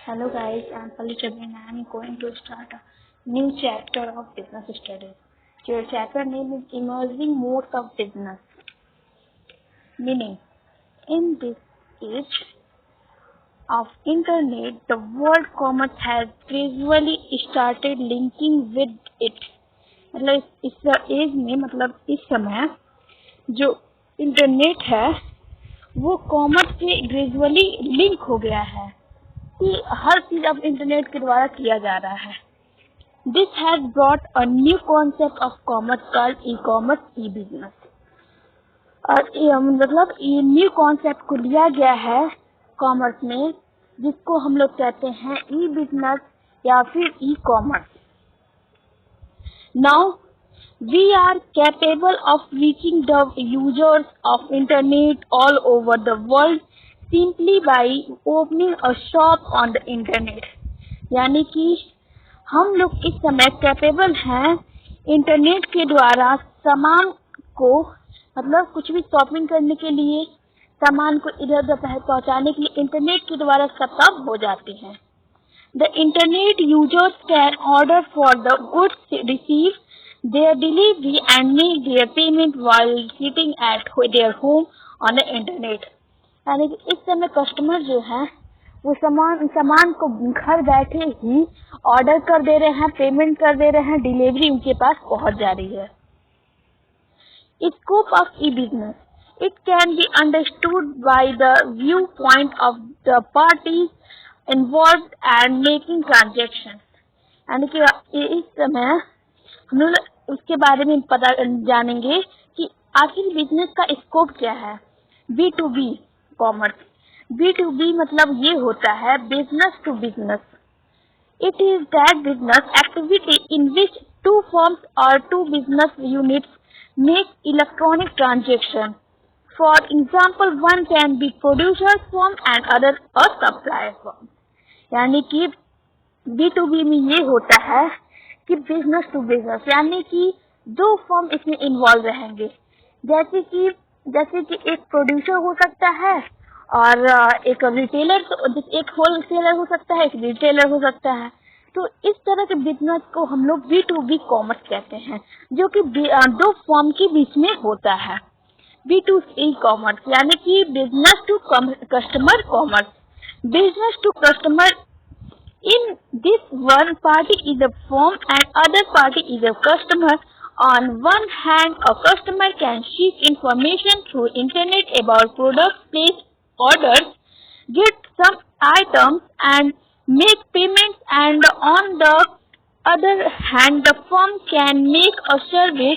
Hello guys, I'm Palicha and I'm going to start a new chapter of business studies. Your chapter name is Emerging Modes of Business. Meaning, in this age of internet, the world commerce has gradually started linking with it. मतलब इस as में मतलब इस समय जो internet है वो commerce से ग्रेजुअली लिंक हो गया है कि हर चीज अब इंटरनेट के द्वारा किया जा रहा है. This has brought a new concept of commerce called e commerce E business. और मतलब ये न्यू कॉन्सेप्ट को लिया गया है कॉमर्स में जिसको हम लोग कहते हैं ई बिजनेस या फिर e commerce. Now we are capable of reaching the users of internet all over the world simply by opening a shop on the internet. यानी कि हम लोग इस समय कैपेबल हैं इंटरनेट के द्वारा सामान को मतलब कुछ भी शॉपिंग करने के लिए सामान को इधर उधर पहुंचाने के लिए इंटरनेट के द्वारा सब हो जाते हैं. The internet users can order for the goods, receive their delivery and make their payment while sitting at their home on the internet. यानी कि इस समय कस्टमर जो हैं वो सामान को घर बैठे ही ऑर्डर कर दे रहे हैं, पेमेंट कर दे रहे हैं, डिलीवरी उनके पास पहुंच जा रही है. Scope of e-business. It can be understood by the viewpoint of the parties involved and making transactions. यानी कि इस समय हम लोग उसके बारे में पता जानेंगे कि आखिर बिजनेस का स्कोप क्या है. B2B commerce. B2B मतलब ये होता है business to business. It is that business activity in which two firms or two business units make electronic transaction. For example, one can be producer's firm and other a supplier firm. यानी कि B2B में ये होता है कि business to business यानी कि दो फर्म इसमें इन्वॉल्व रहेंगे. जैसे कि एक प्रोड्यूसर हो सकता है और एक रिटेलर, एक होलसेलर हो सकता है, एक रिटेलर हो सकता है. तो इस तरह के बिजनेस को हम लोग B2B कॉमर्स कहते हैं जो कि दो फर्म के बीच में होता है. B2C कॉमर्स यानी कि business to customer commerce. Business to customer. In this, one party is a firm and other party is a customer. On one hand, a customer can seek information through internet about products, place orders, get some items and make payments, and on the other hand, the firm can make a survey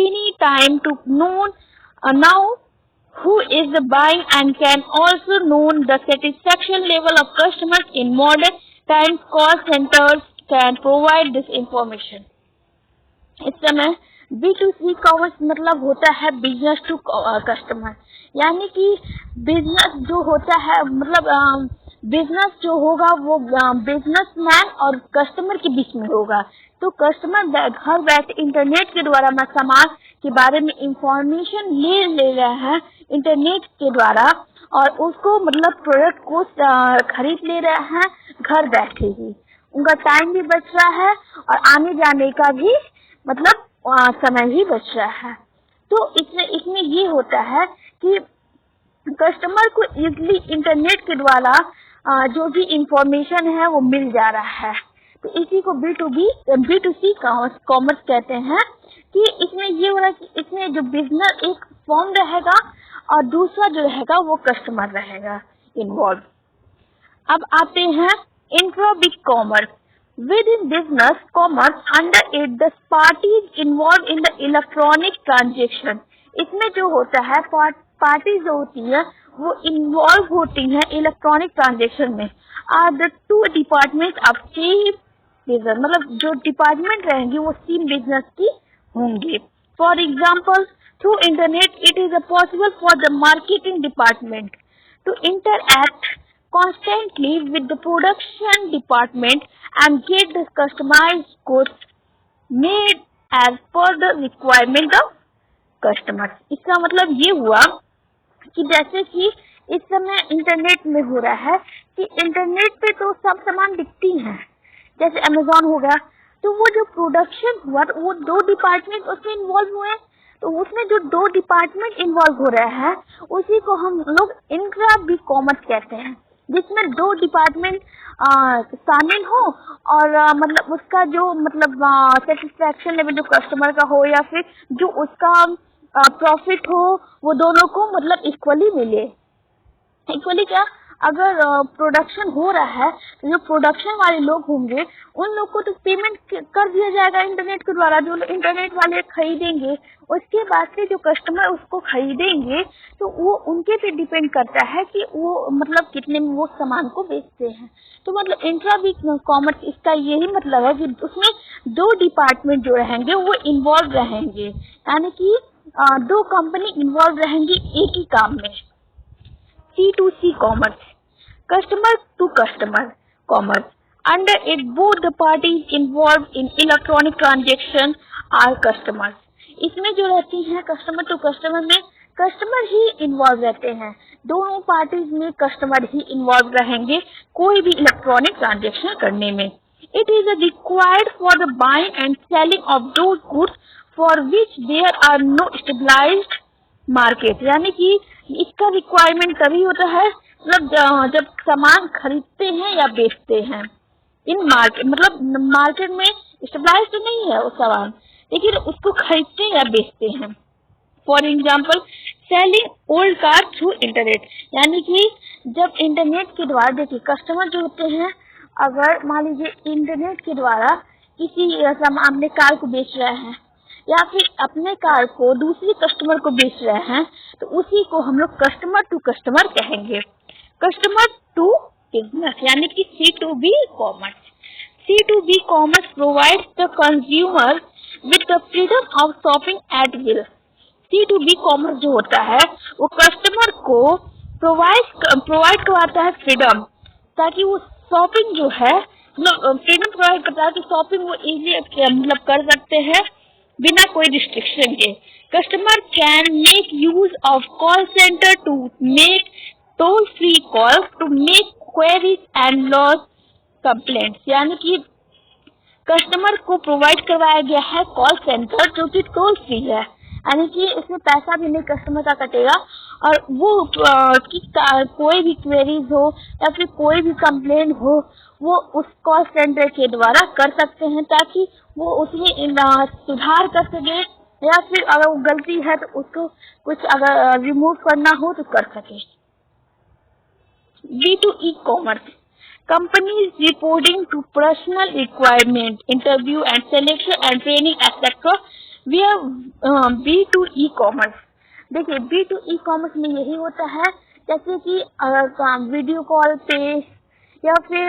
any time to know who is buying and can also know the satisfaction level of customers. In modern times, call centers can provide this information. इस समय B2C commerce मतलब होता है business to customer. यानी कि business जो होता है मतलब बिजनेस जो होगा वो बिजनेसमैन और कस्टमर के बीच में होगा. तो कस्टमर घर बैठे इंटरनेट के द्वारा मैं सामान के बारे में इंफॉर्मेशन ले रहा है इंटरनेट के द्वारा और उसको मतलब प्रोडक्ट को खरीद ले रहा है घर बैठे ही. उनका टाइम भी बच रहा है और आने जाने का भी मतलब समय भी बच रहा है. तो इसमें ये होता है कि कस्टमर को इजीली इंटरनेट के द्वारा जो भी इंफॉर्मेशन है वो मिल जा रहा है. तो इसी को B2C कॉमर्स कहते हैं कि इसमें ये हो रहा है कि इसमें जो बिजनेस एक फर्म रहेगा और दूसरा जो रहेगा वो कस्टमर रहेगा इन्वॉल्व. अब आते हैं intra-big commerce. Within business commerce, under it, the parties involved in the electronic transaction. इसमें जो होता है पार्टी जो होती है वो इन्वॉल्व होती है इलेक्ट्रॉनिक ट्रांजेक्शन में. Are the two department of same business. मतलब जो डिपार्टमेंट रहेंगी वो सेम बिजनेस की होंगी. For example, through internet it is possible for the marketing department to interact constantly with the production department and get the customized goods made as per the requirement of customers. इसका मतलब ये हुआ कि जैसे कि इस समय इंटरनेट में हो रहा है कि इंटरनेट पे तो सब सामान दिखती हैं, जैसे अमेजोन हो गया, तो वो जो प्रोडक्शन हुआ तो वो 2 डिपार्टमेंट उसमें इन्वॉल्व हुए, तो उसमें जो 2 डिपार्टमेंट इन्वॉल्व हो रहा है उसी को हम लोग इंट्रा बी कॉमर्स कहते हैं, जिसमें 2 डिपार्टमेंट शामिल हो और मतलब उसका जो मतलब सेटिस्फैक्शन लेवल जो कस्टमर का हो या फिर जो उसका प्रॉफिट हो वो दोनों को मतलब इक्वली मिले। इक्वली क्या, अगर प्रोडक्शन हो रहा है तो जो प्रोडक्शन वाले लोग होंगे उन लोग को तो पेमेंट कर दिया जाएगा इंटरनेट के द्वारा, जो इंटरनेट वाले खरीदेंगे, उसके बाद से जो कस्टमर उसको खरीदेंगे तो वो उनके पे डिपेंड करता है कि वो मतलब कितने में वो सामान को बेचते हैं। तो मतलब इंट्रा बी कॉमर्स इसका यही मतलब है कि उसमें 2 डिपार्टमेंट जो रहेंगे वो इन्वॉल्व रहेंगे, यानी कि 2 कंपनी इन्वॉल्व रहेंगी एक ही काम में। C2C commerce, customer to customer commerce. Under it, both the parties involved in electronic transaction are customers. इसमें जो रहती हैं कस्टमर टू कस्टमर में कस्टमर ही इन्वॉल्व रहते हैं, दोनों पार्टीज में कस्टमर ही इन्वॉल्व रहेंगे कोई भी इलेक्ट्रॉनिक ट्रांजेक्शन करने में। It is required for the buying and selling of those goods for which there are no stabilized market, यानी कि इसका रिक्वायरमेंट तभी होता है मतलब जब सामान खरीदते हैं या बेचते हैं इन मार्केट, मतलब मार्केट में स्टेबलाइज तो नहीं है वो सामान लेकिन उसको खरीदते हैं या बेचते हैं। For example selling old car through internet, यानी कि जब इंटरनेट के द्वारा देखिए कस्टमर जो होते हैं, अगर मान लीजिए इंटरनेट के द्वारा किसी सामान अपने कार को बेच रहे हैं या फिर अपने कार को दूसरी कस्टमर को बेच रहे हैं तो उसी को हम लोग कस्टमर टू कस्टमर कहेंगे। कस्टमर टू बिजनेस यानी कि C2B commerce. C2B commerce provides the consumer with the freedom of shopping at will. C2B commerce जो होता है वो कस्टमर को प्रोवाइड करवाता है फ्रीडम, ताकि वो शॉपिंग जो है मतलब फ्रीडम प्रोवाइड करता है कि शॉपिंग वो इजीली मतलब कर सकते हैं बिना कोई रिस्ट्रिक्शन के। Customer can make use of call centre to make toll free call to make queries and loss complaints, यानी कि कस्टमर को प्रोवाइड करवाया गया है कॉल सेंटर जो कि टोल फ्री है, यानी कि इसमें पैसा भी नहीं कस्टमर का कटेगा और वो कोई भी क्वेरीज हो या फिर कोई भी कंप्लेन हो वो उस कॉल सेंटर के द्वारा कर सकते हैं, ताकि वो उसमें सुधार कर सके या फिर अगर वो गलती है तो उसको कुछ अगर रिमूव करना हो तो कर सके। B2E commerce, companies reporting to personal requirement, interview and selection and training etc. where B2E commerce। देखिए B2E कॉमर्स में यही होता है जैसे कि अगर वीडियो कॉल पे या फिर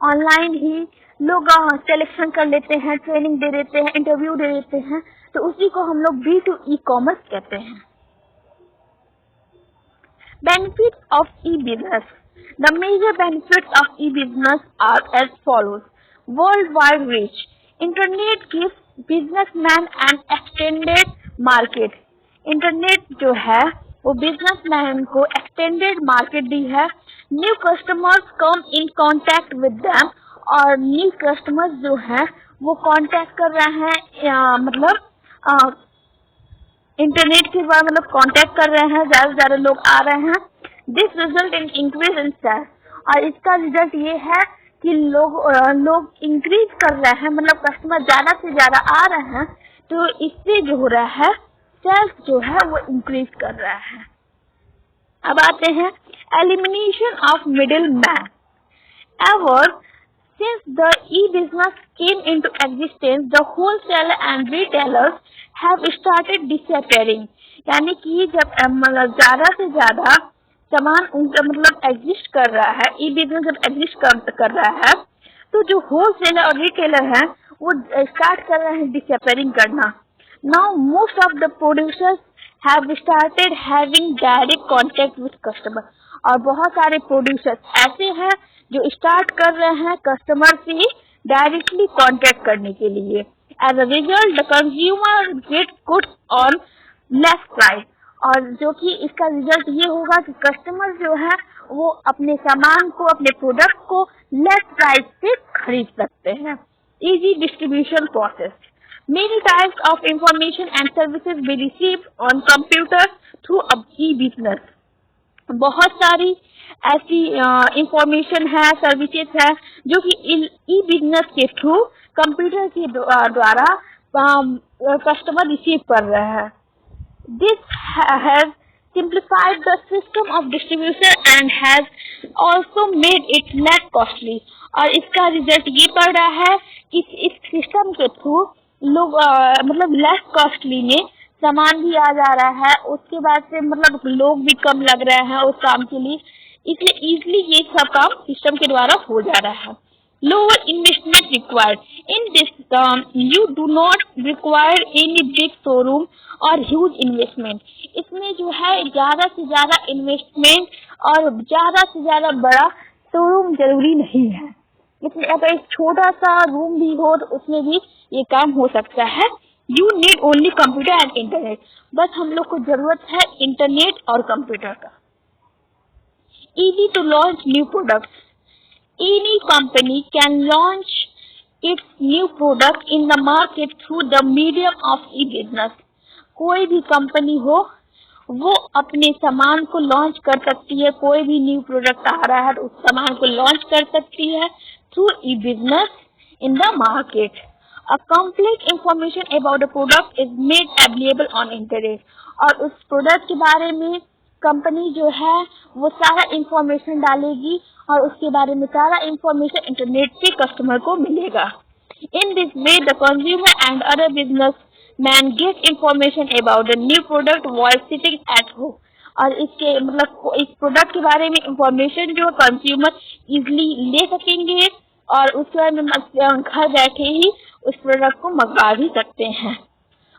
ऑनलाइन ही लोग सिलेक्शन कर लेते हैं, ट्रेनिंग दे देते हैं, इंटरव्यू दे देते हैं, तो उसी को हम लोग B2E कॉमर्स कहते हैं। Benefits of e-business. The major benefits of e-business are as follows. Worldwide reach. Internet gives businessman an extended market. Internet जो है वो बिजनेसमैन को एक्सटेंडेड मार्केट दी है। New customers come in contact with them, और new customers जो है वो contact कर रहे हैं मतलब इंटरनेट के द्वारा मतलब कांटेक्ट कर रहे हैं, ज्यादा से ज्यादा लोग आ रहे हैं। This result in increase in sales, और इसका रिजल्ट ये है कि लोग इंक्रीज कर रहे हैं, मतलब कस्टमर ज्यादा से ज्यादा आ रहे हैं, तो इससे जो हो रहा है सेल्स जो है वो इंक्रीज कर रहा है। अब आते हैं elimination of middle man. Ever since the e-business came into existence, the wholesaler and retailers have started disappearing, यानी कि जब मतलब ज्यादा से ज्यादा सामान उनका मतलब एग्जिस्ट कर रहा है, e-business जब एग्जिस्ट कर रहा है तो जो होलसेलर और रिटेलर हैं वो स्टार्ट कर रहे हैं डिसअपियरिंग करना। Now most of the producers have started having direct contact with customer, और बहुत सारे प्रोड्यूसर्स ऐसे हैं जो स्टार्ट कर रहे हैं कस्टमर से डायरेक्टली कांटेक्ट करने के लिए। As a result the consumer get goods on less price, और जो कि इसका रिजल्ट ये होगा कि कस्टमर जो है वो अपने सामान को, अपने प्रोडक्ट को लेस प्राइस पे खरीद सकते हैं। Easy distribution process, many types of information and services be received on computer through e business. बहुत सारी ऐसी इंफॉर्मेशन है, सर्विसेज है जो कि ई-बिजनेस के थ्रू कंप्यूटर के द्वारा कस्टमर रिसीव कर रहे हैं। This has simplified the system of distribution and has also made it less costly। और इसका रिजल्ट ये पड़ रहा है कि इस सिस्टम के थ्रू लोग मतलब लेस कॉस्टली में सामान भी आ जा रहा है, उसके बाद से मतलब लोग भी कम लग रहे हैं उस काम के लिए, इसलिए इजीली ये सब काम सिस्टम के द्वारा हो जा रहा है। Lower investment required, in this you do not require any big showroom or huge investment। इसमें जो है ज्यादा से ज्यादा इन्वेस्टमेंट और ज्यादा से ज्यादा बड़ा शोरूम जरूरी नहीं है। इसमें अगर एक छोटा सा रूम भी हो तो उसमें भी ये काम हो सकता है। You need only computer and internet, बस हम लोग को जरूरत है इंटरनेट और कंप्यूटर का। Easy to launch new product, any company can launch its new product in the market through the medium of e-business। कोई भी कंपनी हो वो अपने सामान को लॉन्च कर सकती है, कोई भी न्यू प्रोडक्ट आ रहा है तो उस सामान को लॉन्च कर सकती है through e-business in the market। A complete information about the product is made available on internet। और उस प्रोडक्ट के बारे में कंपनी जो है वो सारा इंफॉर्मेशन डालेगी और उसके बारे में सारा इंफॉर्मेशन इंटरनेट पे कस्टमर को मिलेगा। In this way the consumer and other business main get information about the new product while sitting at home. और इसके मतलब इस प्रोडक्ट के बारे में इंफॉर्मेशन जो कंज्यूमर इजिली ले सकेंगे और उसके बारे में घर बैठे ही उस प्रोडक्ट को मंगवा भी सकते हैं।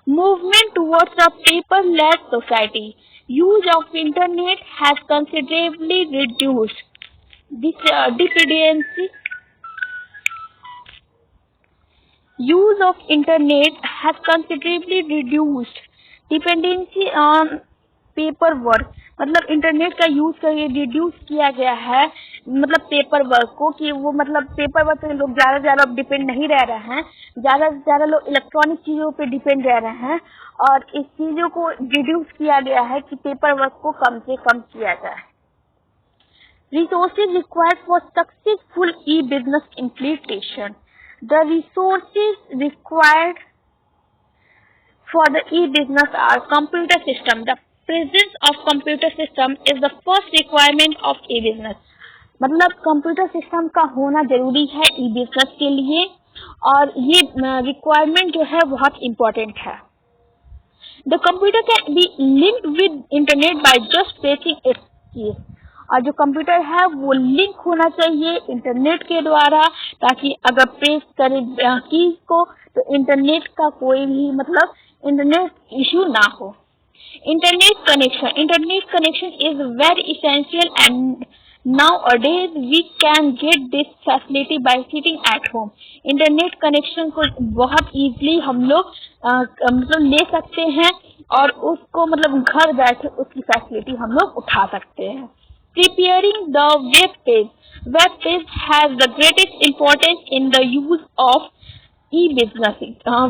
Movement towards a paperless society, use of internet has considerably reduced dependency। Use of internet has considerably reduced dependency on paper work। मतलब इंटरनेट का यूज करके रिड्यूस किया गया है मतलब पेपर वर्क को, कि वो मतलब पेपर वर्क पे लोग ज्यादा से ज्यादा डिपेंड नहीं रह रहे हैं, ज्यादा से ज्यादा लोग इलेक्ट्रॉनिक चीजों पे डिपेंड रह रहे हैं और इस चीजों को रिड्यूस किया गया है कि पेपर वर्क को कम से कम किया जाए। Resources required for successful e-business implementation, the resources required for the e-business are computer system। The presence of computer system is the first requirement of e-business। मतलब कंप्यूटर सिस्टम का होना जरूरी है ई बिजनेस के लिए और ये रिक्वायरमेंट जो है बहुत इम्पोर्टेंट है। The computer can be linked with internet by just pressing it's keys. और जो कंप्यूटर है वो लिंक होना चाहिए इंटरनेट के द्वारा, ताकि अगर प्रेस करे कीज को तो इंटरनेट का कोई भी मतलब इंटरनेट इश्यू ना हो। Internet connection is very essential and nowadays we can get this facility by sitting at home। Internet connection को बहुत इजीली हम लोग मतलब ले सकते हैं और उसको मतलब घर बैठे उसकी फैसिलिटी हम लोग उठा सकते हैं। Preparing the web page has the greatest importance in the use of e-business।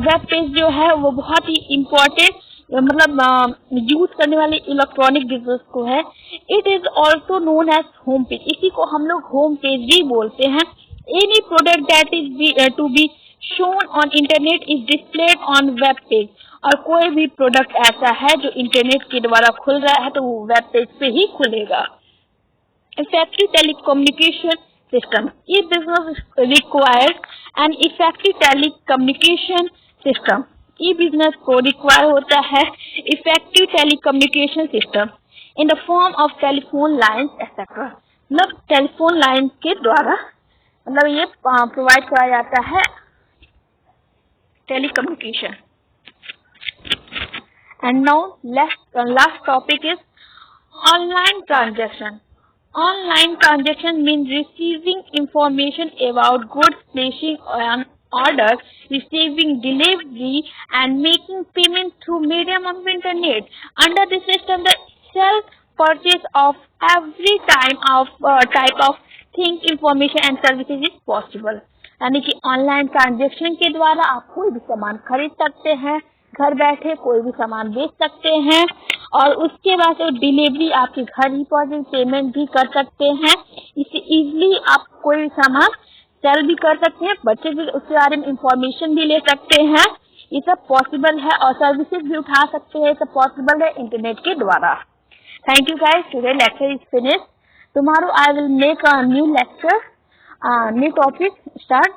Web page जो है वो बहुत ही इम्पोर्टेंट मतलब यूज करने वाले इलेक्ट्रॉनिक बिजनेस को है। It is also known as home page, इसी को हम लोग होम पेज भी बोलते हैं। Any product that is to be shown on internet is displayed on web page. और कोई भी प्रोडक्ट ऐसा है जो इंटरनेट के द्वारा खुल रहा है तो वो वेब पेज पे ही खुलेगा। इफेक्टिव टेलीकम्युनिकेशन सिस्टम, ये business required an effective telecommunication system. E business को रिक्वायर होता है effective telecommunication system in the form of telephone lines etcetera. मतलब टेलीफोन लाइन के द्वारा मतलब ये प्रोवाइड कराया जाता है telecommunication. And now last topic is online transaction. Online transaction means receiving information about goods, placing an order, receiving delivery, and making payment through medium of internet. Under this system, the purchase of every type of thing, information and services is possible. यानी कि online transaction के द्वारा आप कोई भी सामान खरीद सकते हैं, घर बैठे कोई भी सामान बेच सकते हैं और उसके बाद डिलीवरी आपके घर ही पहुंचे, पेमेंट भी कर सकते हैं। इसे इजीली आप कोई भी सामान सेल भी कर सकते हैं, बच्चे भी उसके बारे में इंफॉर्मेशन भी ले सकते हैं। ये सब पॉसिबल है और सर्विसेज भी उठा सकते हैं, सब पॉसिबल है इंटरनेट के द्वारा। Thank you guys, today lecture is finished. Tomorrow I will make a new lecture, new topic start.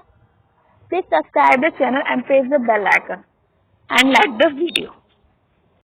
Please subscribe the channel and press the bell icon and like the video.